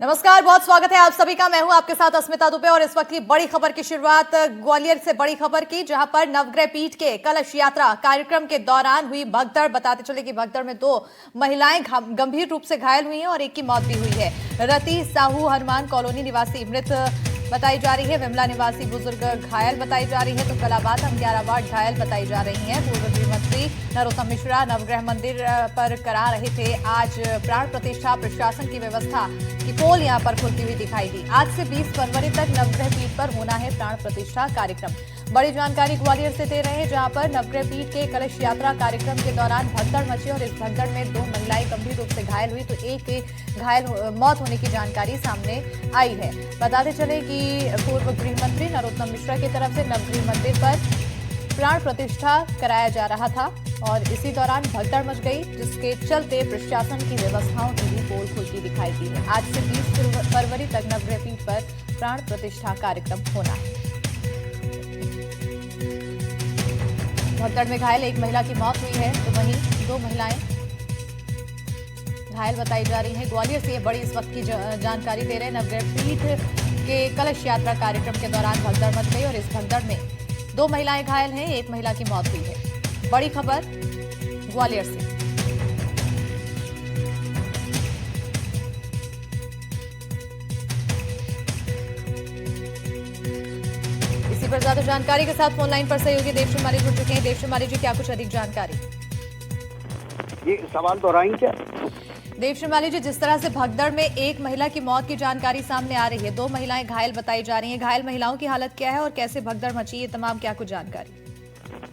नमस्कार, बहुत स्वागत है आप सभी का। मैं हूं आपके साथ अस्मिता दुबे और इस वक्त की बड़ी खबर की शुरुआत ग्वालियर से बड़ी खबर की, जहां पर नवग्रह पीठ के कलश यात्रा कार्यक्रम के दौरान हुई भगदड़। बताते चले कि भगदड़ में 2 महिलाएं गंभीर रूप से घायल हुई हैं और एक की मौत भी हुई है। रति साहू हनुमान कॉलोनी निवासी मृत बताई जा रही है। विमला निवासी बुजुर्ग घायल बताई जा रही है, तो कलाबाद हम 11 वार्ड घायल बताई जा रही हैं। पूर्व गृह मंत्री नरोत्तम मिश्रा नवग्रह मंदिर पर करा रहे थे आज प्राण प्रतिष्ठा। प्रशासन की व्यवस्था की पोल यहां पर खुलती हुई दिखाई दी। आज से 20 फरवरी तक नवग्रह पीठ पर होना है प्राण प्रतिष्ठा कार्यक्रम। बड़ी जानकारी ग्वालियर से दे रहे हैं, जहां पर नवग्रह पीठ के कलश यात्रा कार्यक्रम के दौरान भगदड़ मची और इस भगदड़ में 2 महिलाएं गंभीर रूप से घायल हुई, तो एक की घायल मौत होने की जानकारी सामने आई है। बताते चले कि पूर्व गृह मंत्री नरोत्तम मिश्रा की तरफ से नवग्रह मंदिर पर प्राण प्रतिष्ठा कराया जा रहा था और इसी दौरान भगदड़ मच गई, जिसके चलते प्रशासन की व्यवस्थाओं की भी पोल खुलती दिखाई दी है। आज से 20 फरवरी तक नवग्रह पीठ पर प्राण प्रतिष्ठा कार्यक्रम होना है। भगदड़ में घायल एक महिला की मौत हुई है, तो वहीं 2 महिलाएं घायल बताई जा रही हैं। ग्वालियर से ये बड़ी इस वक्त की जानकारी दे रहे हैं। नवग्रह पीठ के कलश यात्रा कार्यक्रम के दौरान भगदड़ मच गई और इस भगदड़ में 2 महिलाएं घायल हैं, एक महिला की मौत हुई है। बड़ी खबर ग्वालियर से। इसी पर ज्यादा जानकारी के साथ फोन लाइन पर सहयोगी देवश्री माली जुड़ चुके हैं। देवश्री माली जी, क्या कुछ अधिक जानकारी? ये सवाल दोहराएंगे क्या? देवश्री माली जी, जिस तरह से भगदड़ में एक महिला की मौत की जानकारी सामने आ रही है, 2 महिलाएं घायल बताई जा रही हैं। घायल महिलाओं की हालत क्या है और कैसे भगदड़ मची, ये तमाम क्या कुछ जानकारी?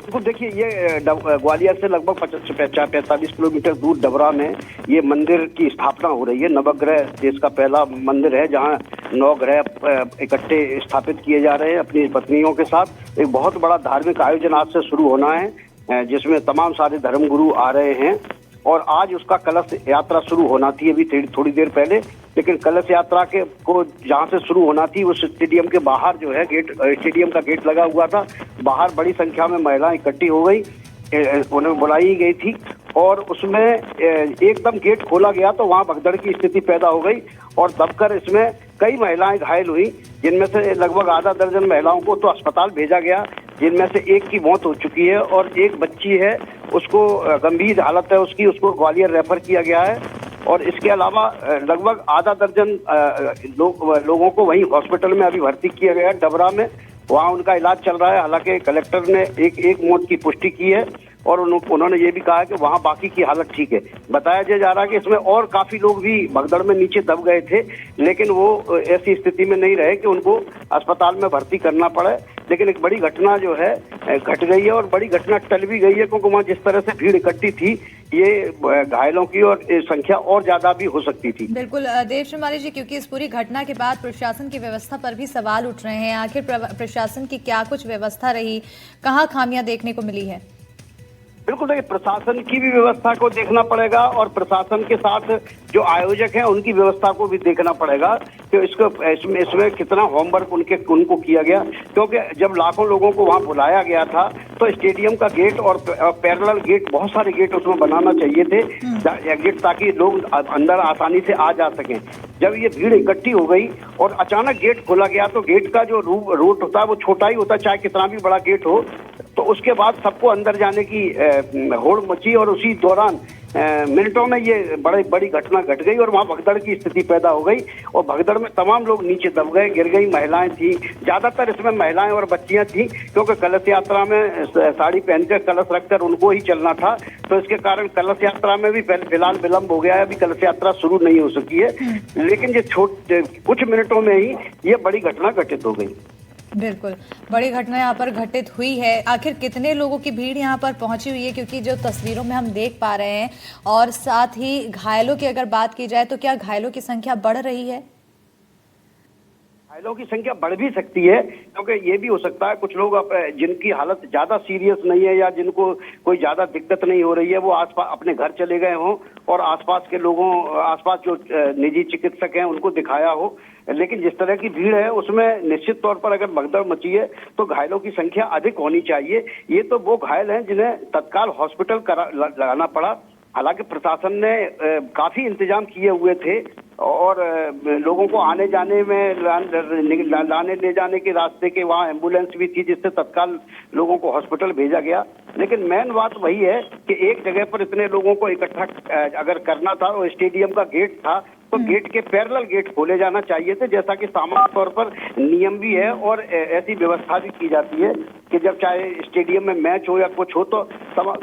बिल्कुल, देखिए, ये ग्वालियर से लगभग 45 किलोमीटर दूर डबरा में ये मंदिर की स्थापना हो रही है। नवग्रह देश का पहला मंदिर है जहां 9 ग्रह इकट्ठे स्थापित किए जा रहे हैं अपनी पत्नियों के साथ। एक बहुत बड़ा धार्मिक आयोजन आज से शुरू होना है, जिसमें तमाम सारे धर्मगुरु आ रहे हैं और आज उसका कलश यात्रा शुरू होना थी अभी थोड़ी देर पहले। लेकिन कलश यात्रा के को जहां से शुरू होना थी उस स्टेडियम के बाहर जो है गेट, स्टेडियम का गेट लगा हुआ था। बाहर बड़ी संख्या में महिलाएं इकट्ठी हो गई, उन्हें बुलाई गई थी और उसमें एकदम गेट खोला गया तो वहां भगदड़ की स्थिति पैदा हो गई और दबकर इसमें कई महिलाएं घायल हुई, जिनमें से लगभग आधा दर्जन महिलाओं को तो अस्पताल भेजा गया, जिनमें से एक की मौत हो चुकी है और एक बच्ची है, उसको गंभीर हालत है उसको ग्वालियर रेफर किया गया है। और इसके अलावा लगभग आधा दर्जन लोगों को वहीं हॉस्पिटल में अभी भर्ती किया गया है डबरा में, वहाँ उनका इलाज चल रहा है। हालांकि कलेक्टर ने एक मौत की पुष्टि की है और उन्होंने ये भी कहा है कि वहाँ बाकी की हालत ठीक है। बताया जा रहा है कि इसमें और काफी लोग भी भगदड़ में नीचे दब गए थे, लेकिन वो ऐसी स्थिति में नहीं रहे कि उनको अस्पताल में भर्ती करना पड़े। लेकिन एक बड़ी घटना जो है घट गई है और बड़ी घटना टल भी गई है, क्योंकि वहाँ जिस तरह से भीड़ इकट्ठी थी, ये घायलों की और संख्या और ज्यादा भी हो सकती थी। बिल्कुल देवश्री माली जी, क्योंकि इस पूरी घटना के बाद प्रशासन की व्यवस्था पर भी सवाल उठ रहे हैं। आखिर प्रशासन की क्या कुछ व्यवस्था रही, कहाँ खामियां देखने को मिली है? बिल्कुल, देखिए, प्रशासन की भी व्यवस्था को देखना पड़ेगा और प्रशासन के साथ जो आयोजक हैं उनकी व्यवस्था को भी देखना पड़ेगा कि इसमें कितना होमवर्क उनको किया गया। क्योंकि जब लाखों लोगों को वहां बुलाया गया था तो स्टेडियम का गेट और पैरेलल गेट, बहुत सारे गेट उसमें बनाना चाहिए थे गेट, ताकि लोग अंदर आसानी से आ जा सकें। जब ये भीड़ इकट्ठी हो गई और अचानक गेट खोला गया तो गेट का जो रूट होता है वो छोटा ही होता है, चाहे कितना भी बड़ा गेट हो। तो उसके बाद सबको अंदर जाने की होड़ मची और उसी दौरान मिनटों में ये बड़ी घटना घट गई और वहाँ भगदड़ की स्थिति पैदा हो गई और भगदड़ में तमाम लोग नीचे दब गए, गिर गई। महिलाएं थी, ज्यादातर इसमें महिलाएं और बच्चियां थी, क्योंकि कलश यात्रा में साड़ी पहनकर कलश रखकर उनको ही चलना था, तो इसके कारण कलश यात्रा में भी फिलहाल विलंब हो गया है। अभी कलश यात्रा शुरू नहीं हो सकी है, लेकिन ये कुछ मिनटों में ही ये बड़ी घटना घटित हो गई। बिल्कुल, बड़ी घटना यहाँ पर घटित हुई है। आखिर कितने लोगों की भीड़ यहाँ पर पहुंची हुई है, क्योंकि जो तस्वीरों में हम देख पा रहे हैं, और साथ ही घायलों की अगर बात की जाए तो क्या घायलों की संख्या बढ़ रही है? घायलों की संख्या बढ़ भी सकती है, क्योंकि ये भी हो सकता है कुछ लोग जिनकी हालत ज्यादा सीरियस नहीं है या जिनको कोई ज्यादा दिक्कत नहीं हो रही है, वो आसपास अपने घर चले गए हों और आसपास जो निजी चिकित्सक हैं उनको दिखाया हो। लेकिन जिस तरह की भीड़ है उसमें निश्चित तौर पर अगर भगदड़ मची है तो घायलों की संख्या अधिक होनी चाहिए। ये तो वो घायल हैं जिन्हें तत्काल हॉस्पिटल लगाना पड़ा। हालांकि प्रशासन ने काफी इंतजाम किए हुए थे और लोगों को आने जाने में लाने ले जाने के रास्ते के वहाँ एम्बुलेंस भी थी, जिससे तत्काल लोगों को हॉस्पिटल भेजा गया। लेकिन मेन बात वही है कि एक जगह पर इतने लोगों को इकट्ठा अगर करना था और स्टेडियम का गेट था तो गेट के पैरेलल गेट खोले जाना चाहिए थे, जैसा कि सामान्य तौर पर नियम भी है और ऐसी व्यवस्था भी की जाती है कि जब चाहे स्टेडियम में मैच हो या कुछ हो तो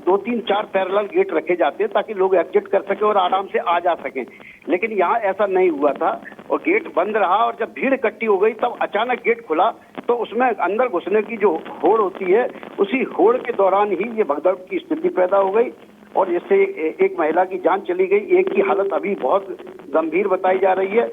2-3-4 पैरेलल गेट रखे जाते हैं ताकि लोग एग्जिट कर सके और आराम से आ जा सकें। लेकिन यहाँ ऐसा नहीं हुआ था और गेट बंद रहा और जब भीड़ इकट्ठी हो गई तब अचानक गेट खुला तो उसमें अंदर घुसने की जो होड़ होती है उसी होड़ के दौरान ही ये भगदड़ की स्थिति पैदा हो गई और जिससे एक महिला की जान चली गई। एक की हालत अभी बहुत गंभीर बताई जा रही है,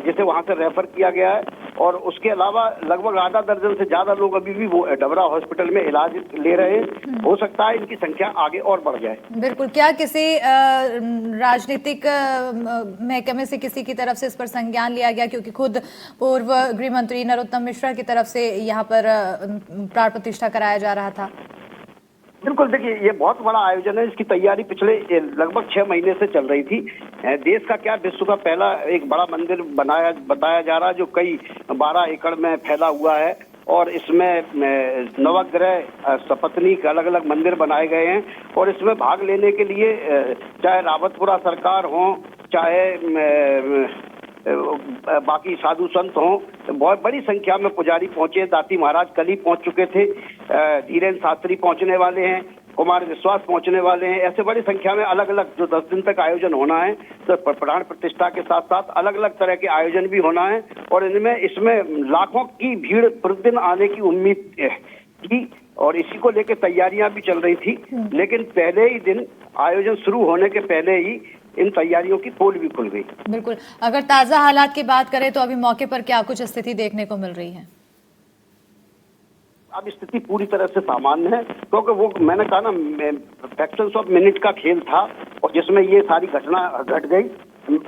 जिसे वहां से रेफर किया गया है और उसके अलावा लगभग आधा दर्जन से ज्यादा लोग अभी भी वो डबरा हॉस्पिटल में इलाज ले रहे हैं। हो सकता है इनकी संख्या आगे और बढ़ जाए। बिल्कुल। क्या किसी राजनीतिक महकमे से किसी की तरफ से इस पर संज्ञान लिया गया, क्योंकि खुद पूर्व गृह मंत्री नरोत्तम मिश्रा की तरफ से यहाँ पर प्राण प्रतिष्ठा कराया जा रहा था? बिल्कुल, देखिए ये बहुत बड़ा आयोजन है, इसकी तैयारी पिछले लगभग 6 महीने से चल रही थी। देश का क्या विश्व का पहला एक बड़ा मंदिर बताया जा रहा है जो कई 12 एकड़ में फैला हुआ है और इसमें नवग्रह सपत्नीक अलग अलग मंदिर बनाए गए हैं और इसमें भाग लेने के लिए चाहे रावतपुरा सरकार हो चाहे बाकी साधु संत हों, बहुत बड़ी संख्या में पुजारी पहुंचे। दाती महाराज कल ही पहुंच चुके थे, धीरेन्द्र शास्त्री पहुंचने वाले हैं, कुमार विश्वास पहुंचने वाले हैं। ऐसे बड़ी संख्या में अलग अलग जो 10 दिन तक आयोजन होना है तो प्राण प्रतिष्ठा के साथ साथ अलग अलग तरह के आयोजन भी होना है और इसमें लाखों की भीड़ प्रतिदिन आने की उम्मीद थी और इसी को लेकर तैयारियां भी चल रही थी। लेकिन पहले ही दिन आयोजन शुरू होने के पहले ही इन तैयारियों की पोल भी खुल गई। बिल्कुल। अगर ताजा हालात की बात करें तो अभी मौके पर क्या कुछ स्थिति देखने को मिल रही है? अब स्थिति पूरी तरह से सामान्य है क्योंकि वो मैंने कहा ना फ्रैक्शंस ऑफ मिनट का खेल था और जिसमें ये सारी घटना घट गई।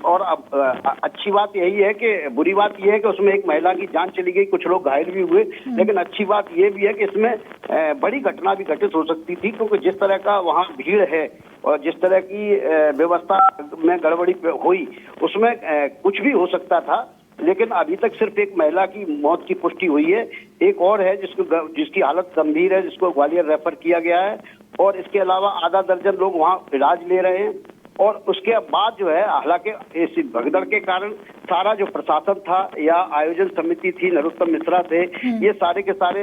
और अब अच्छी बात यही है कि बुरी बात यह है कि उसमें एक महिला की जान चली गई, कुछ लोग घायल भी हुए। लेकिन अच्छी बात यह भी है कि इसमें बड़ी घटना भी घटित हो सकती थी क्योंकि जिस तरह का वहाँ भीड़ है और जिस तरह की व्यवस्था में गड़बड़ी हुई उसमें कुछ भी हो सकता था। लेकिन अभी तक सिर्फ एक महिला की मौत की पुष्टि हुई है, एक और है जिसकी हालत गंभीर है, जिसको ग्वालियर रेफर किया गया है और इसके अलावा आधा दर्जन लोग वहाँ इलाज ले रहे हैं। और उसके बाद जो है हालांकि इस भगदड़ के कारण सारा जो प्रशासन था या आयोजन समिति थी, नरोत्तम मिश्रा थे, ये सारे के सारे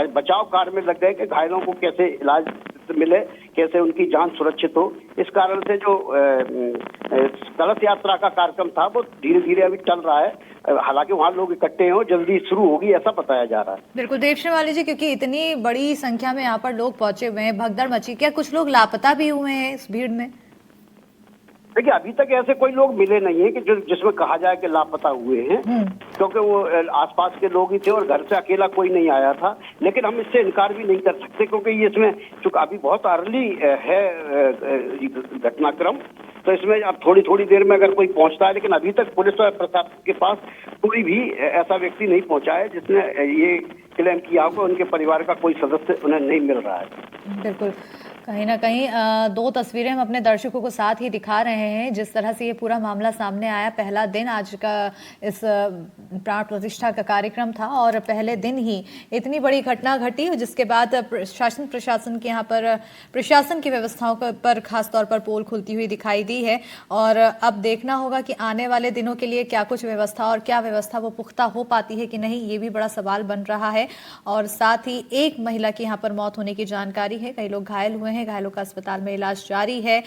बचाव कार्य में लग गए कि घायलों को कैसे इलाज मिले, कैसे उनकी जान सुरक्षित हो। इस कारण से जो कलश यात्रा का कार्यक्रम था वो धीरे धीरे अभी चल रहा है। हालांकि वहाँ लोग इकट्ठे हैं, जल्दी शुरू होगी ऐसा बताया जा रहा है। बिल्कुल देवश्रीमाली जी, क्योंकि इतनी बड़ी संख्या में यहाँ पर लोग पहुंचे हुए हैं, भगदड़ मची, क्या कुछ लोग लापता भी हुए हैं इस भीड़ में? देखिए अभी तक ऐसे कोई लोग मिले नहीं है कि जिसमें कहा जाए कि लापता हुए हैं, क्योंकि वो आसपास के लोग ही थे और घर से अकेला कोई नहीं आया था। लेकिन हम इससे इनकार भी नहीं कर सकते क्योंकि ये इसमें चूंकि अभी बहुत अर्ली है घटनाक्रम, तो इसमें अब थोड़ी थोड़ी देर में अगर कोई पहुंचता है, लेकिन अभी तक पुलिस और प्रशासन के पास कोई भी ऐसा व्यक्ति नहीं पहुंचा है जिसने ये क्लेम किया हो कि उनके परिवार का कोई सदस्य उन्हें नहीं मिल रहा है। बिल्कुल, कहीं ना कहीं दो तस्वीरें हम अपने दर्शकों को साथ ही दिखा रहे हैं। जिस तरह से ये पूरा मामला सामने आया, पहला दिन आज का इस प्राण प्रतिष्ठा का कार्यक्रम था और पहले दिन ही इतनी बड़ी घटना घटी जिसके बाद प्रशासन के यहाँ पर प्रशासन की व्यवस्थाओं पर खास तौर पर पोल खुलती हुई दिखाई दी है। और अब देखना होगा कि आने वाले दिनों के लिए क्या कुछ व्यवस्था और क्या व्यवस्था वो पुख्ता हो पाती है कि नहीं, ये भी बड़ा सवाल बन रहा है। और साथ ही एक महिला की यहाँ पर मौत होने की जानकारी है, कई लोग घायल हुए हैं, घायलों का अस्पताल में इलाज जारी है।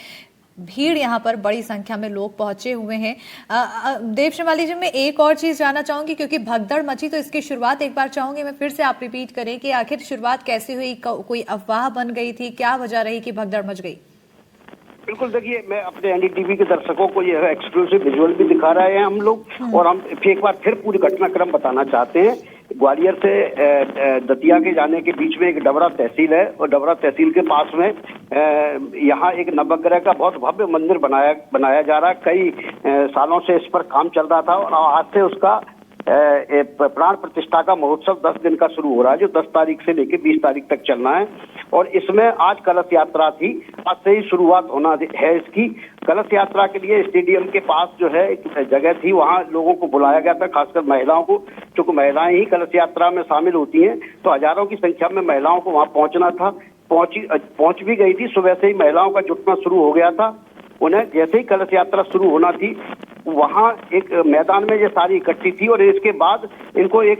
भीड़ यहाँ पर बड़ी संख्या में लोग पहुंचे हुए हैं। देवश्रीमाली जी, मैं एक और चीज जानना चाहूंगी क्योंकि भगदड़ मची तो इसकी शुरुआत एक बार चाहूंगी मैं फिर से आप रिपीट करें कि आखिर शुरुआत कैसे हुई, कोई अफवाह बन गई थी, क्या वजह रही कि भगदड़ मच गई? बिल्कुल, देखिए मैं अपने एनडीटीवी के दर्शकों को ये एक्सक्लूसिव विजुअल भी दिखा रहे हैं हम लोग और हम एक बार फिर पूरी घटनाक्रम बताना चाहते हैं। ग्वालियर से दतिया के जाने के बीच में एक डबरा तहसील है और डबरा तहसील के पास में यहाँ एक नवग्रह का बहुत भव्य मंदिर बनाया जा रहा है। कई सालों से इस पर काम चल रहा था और आज से उसका प्राण प्रतिष्ठा का महोत्सव 10 दिन का शुरू हो रहा है, जो 10 तारीख से लेकर 20 तारीख तक चलना है। और इसमें आज कलश यात्रा थी। आज से ही शुरुआत होना है इसकी। कलश यात्रा के लिए स्टेडियम के पास जो है एक जगह थी, वहां लोगों को बुलाया गया था, खासकर महिलाओं को, क्योंकि महिलाएं ही कलश यात्रा में शामिल होती हैं, तो हजारों की संख्या में महिलाओं को वहां पहुंचना था। पहुंच भी गई थी। सुबह से ही महिलाओं का जुटना शुरू हो गया था। उन्हें जैसे ही कलश यात्रा शुरू होना थी, वहां एक मैदान में ये सारी इकट्ठी थी और इसके बाद इनको एक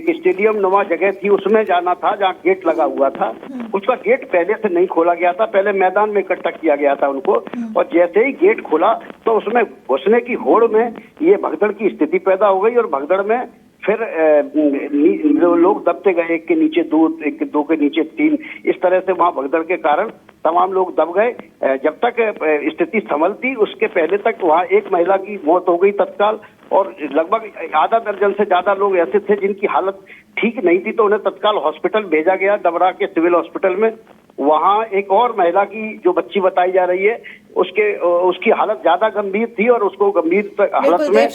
स्टेडियम नुमा जगह थी, उसमें जाना था जहां गेट लगा हुआ था। उसका गेट पहले से नहीं खोला गया था, पहले मैदान में इकट्ठा किया गया था उनको, और जैसे ही गेट खोला तो उसमें घुसने की होड़ में ये भगदड़ की स्थिति पैदा हो गई और भगदड़ में फिर लोग दबते गए, एक के नीचे दो, एक दो के नीचे तीन, इस तरह से वहां भगदड़ के कारण तमाम लोग दब गए। जब तक स्थिति संभलती उसके पहले तक वहां एक महिला की मौत हो गई तत्काल, और लगभग आधा दर्जन से ज्यादा लोग ऐसे थे जिनकी हालत ठीक नहीं थी, तो उन्हें तत्काल हॉस्पिटल भेजा गया, डबरा के सिविल हॉस्पिटल में। वहां एक और महिला की जो बच्ची बताई जा रही है उसकी हालत ज्यादा गंभीर थी और उसको गंभीर हालत में